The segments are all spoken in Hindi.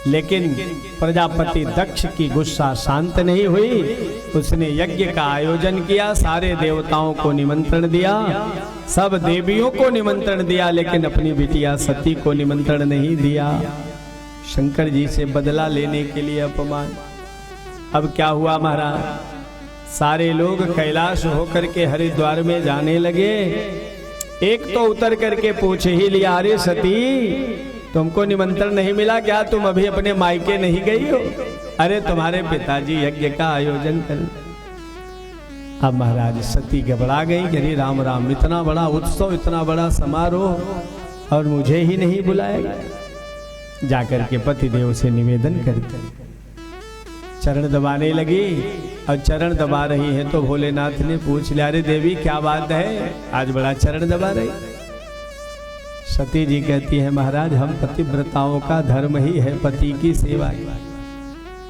लेकिन प्रजापति दक्ष की गुस्सा शांत नहीं हुई। उसने यज्ञ का आयोजन किया, सारे देवताओं को निमंत्रण दिया, सब देवियों को निमंत्रण दिया, लेकिन अपनी बिटिया सती को निमंत्रण नहीं दिया। शंकर जी से बदला लेने के लिए अपमान। अब क्या हुआ महाराज, सारे लोग कैलाश होकर के हरिद्वार में जाने लगे। एक तो उतर करके पूछ ही लिया, अरे सती तुमको निमंत्रण नहीं मिला क्या? तुम अभी अपने मायके नहीं गई हो? अरे तुम्हारे पिताजी यज्ञ का आयोजन कर। अब महाराज सती घबरा गई, अरे राम राम, इतना बड़ा उत्सव, इतना बड़ा समारोह और मुझे ही नहीं बुलाया गया। जाकर के पतिदेव से निवेदन करते चरण दबाने लगी। और चरण दबा रही है तो भोलेनाथ ने पूछ लिया, अरे देवी क्या बात है, आज बड़ा चरण दबा रही? सती जी कहती है, महाराज हम पतिव्रताओं का धर्म ही है पति की सेवा।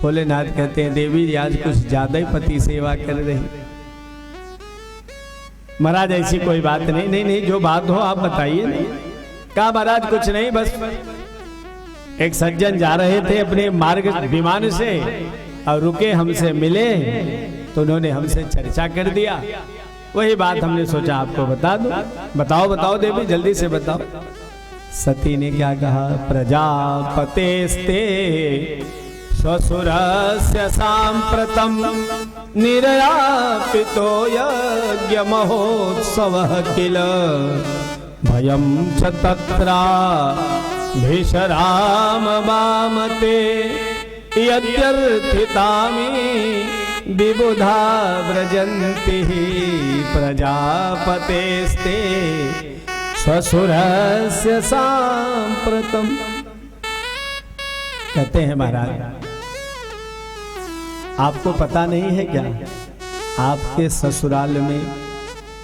भोलेनाथ कहते हैं, देवी आज कुछ ज्यादा ही पति सेवा कर रही। महाराज ऐसी कोई बात नहीं। नहीं नहीं, जो बात हो आप बताइए। नहीं कहा महाराज कुछ नहीं, बस एक सज्जन जा रहे थे अपने मार्ग विमान से और रुके, हमसे मिले तो उन्होंने हमसे चर्चा कर दिया। वही बात हमने सोचा आपको बता दो। बताओ बताओ देवी, जल्दी से बताओ। सती ने क्या कहा, प्रजापतेस्ते स्वसुरस्य सांप्रतम निर्यापितो यज्ञ महोत्सवः किल भयं च तत्रा भीषराम वामते यद्यर्थितामि विबुधा व्रजन्ति प्रजापतेस्ते स्वसुरस्य सांप्रतम। कहते हैं महाराज, आपको पता नहीं है क्या, आपके ससुराल में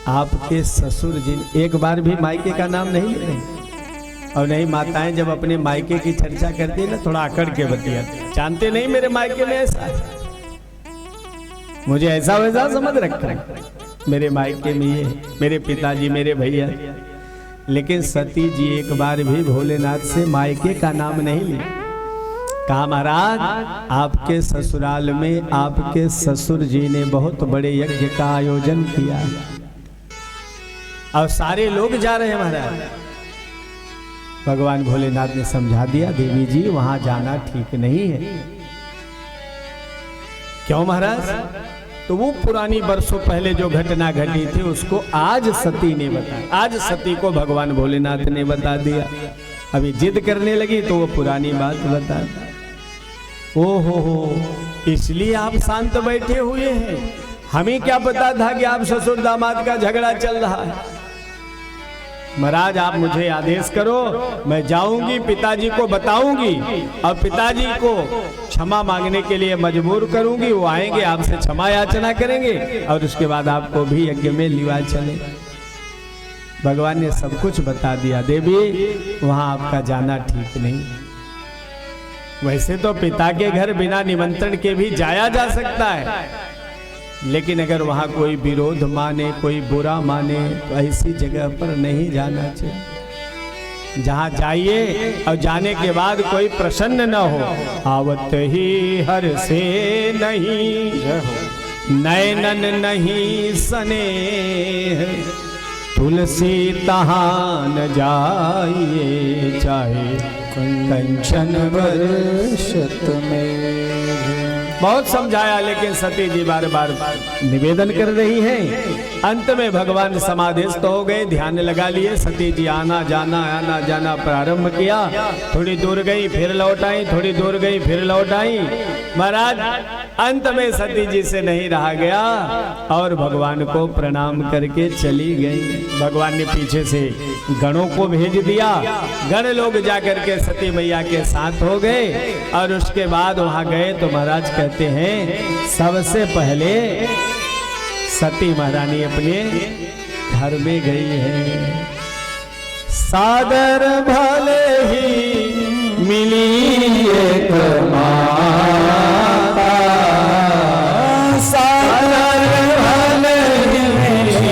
आपके ससुर जिन एक बार भी मायके का नाम नहीं ले रहे। और नहीं, माताएं जब अपने मायके की चर्चा करती है ना, थोड़ा अकड़ के बतिया, जानते नहीं मेरे मायके में ऐसा, मुझे ऐसा वैसा समझ रखा है, मेरे मायके में ये, मेरे पिताजी, मेरे भैया। लेकिन सती जी एक बार भी भोलेनाथ से मायके का नाम नहीं ली। कहा महाराज, आपके ससुराल में आपके ससुर जी ने बहुत बड़े यज्ञ का आयोजन किया और सारे लोग जा रहे हैं महाराज। भगवान भोलेनाथ ने समझा दिया, देवी जी वहां जाना ठीक नहीं है। क्यों महाराज? तो वो पुरानी वर्षों पहले जो घटना घटी थी उसको आज सती ने बताया। आज सती को भगवान भोलेनाथ ने बता दिया। अभी जिद करने लगी तो वो पुरानी बात बता। ओहो, इसलिए आप शांत बैठे हुए हैं? हमें क्या पता था कि आप ससुर दामाद का झगड़ा चल रहा है। महाराज आप मुझे आदेश करो, मैं जाऊंगी, पिताजी को बताऊंगी और पिताजी को क्षमा मांगने के लिए मजबूर करूंगी। वो आएंगे, आपसे क्षमा याचना करेंगे और उसके बाद आपको भी यज्ञ में लिवा चले। भगवान ने सब कुछ बता दिया, देवी वहां आपका जाना ठीक नहीं। वैसे तो पिता के घर बिना निमंत्रण के भी जाया जा सकता है, लेकिन अगर वहां कोई विरोध माने, कोई बुरा माने तो ऐसी जगह पर नहीं जाना चाहिए। जहां जाइए और जाने के बाद कोई प्रसन्न न हो। आवत ही हर से नहीं नैनन नहीं सने, तुलसी तहाँ न जाइए चाहे कंचन वर्षत में। बहुत समझाया लेकिन सती जी बार बार निवेदन कर रही हैं। अंत में भगवान समाधिस्थ हो गए, ध्यान लगा लिए। सती जी आना जाना प्रारंभ किया। थोड़ी दूर गई फिर लौट आई, थोड़ी दूर गई फिर लौट आई। महाराज अंत में सती जी से नहीं रहा गया और भगवान को प्रणाम करके चली गई। भगवान ने पीछे से गणों को भेज दिया। गण लोग जाकर के सती मैया के साथ हो गए और उसके बाद वहां गए तो महाराज कहते हैं सबसे पहले सती महारानी अपने घर में गई है। सादर भले ही मिली एक माता, सादर भले ही मिली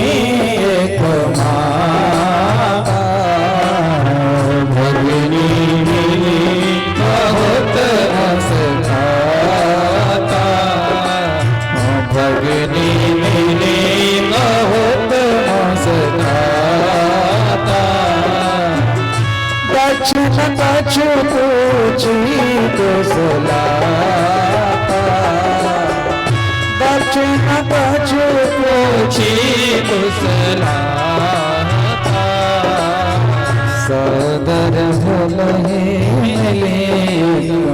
एक माता, भगिनी मिली बहुत पूछी कुशलाता, दक्षिण पक्ष पूछी कुशलाता, सदर भले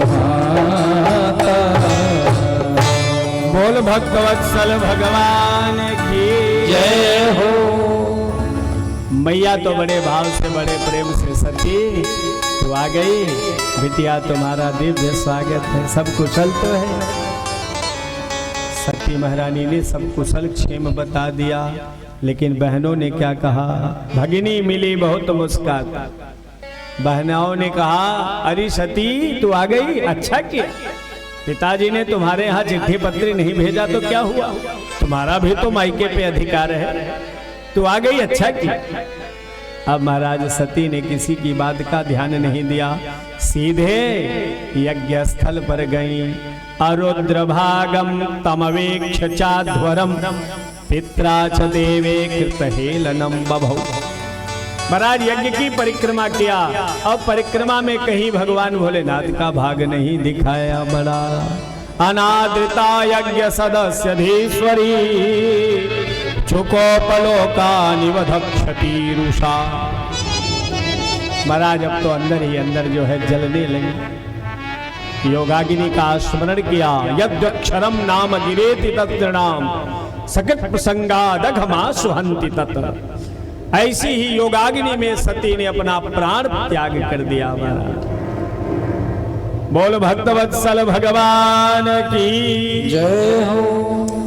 माता। बोल भक्तवत्सल भगवान की जय हो। मैया तो बड़े भाव से बड़े प्रेम से सती तो आ गई। बिटिया तुम्हारा दिव्य स्वागत है। सब कुशल तो है। सती महारानी ने सब कुशल क्षेम बता दिया, लेकिन बहनों ने क्या कहा? भगिनी मिली बहुत मुस्कान। बहनाओं ने कहा अरे सती तू आ गई, अच्छा किया। पिताजी ने तुम्हारे यहाँ चिट्ठी पत्री नहीं भेजा तो क्या हुआ? तुम्हारा भी तो मायके पे अधिकार है। तू आ गई, अच्छा किया। अब महाराज सती ने किसी की बात का ध्यान नहीं दिया, सीधे यज्ञ स्थल पर गई। अरुद्र भागम तमवेक्ष चाध्वरम पित्रा च देवे कृत हेलनम बभौ। महाराज यज्ञ की परिक्रमा किया। अब परिक्रमा में कहीं भगवान भोलेनाथ का भाग नहीं दिखाया। बड़ा अनादृता यज्ञ सदस्यधीश्वरी चुकोपलोका निवधक्षति रुषा। महाराज अब तो अंदर ही अंदर जो है जलने लगी। योगाग्नि का स्मरण किया। यद्यक्षरम नाम गिरेति तत्नाम सकृत प्रसंगादघमा सुहंति तत्र। ऐसी ही योगाग्नि में सती ने अपना प्राण त्याग कर दिया। महाराज बोल भक्तवत्सल भगवान की जय हो।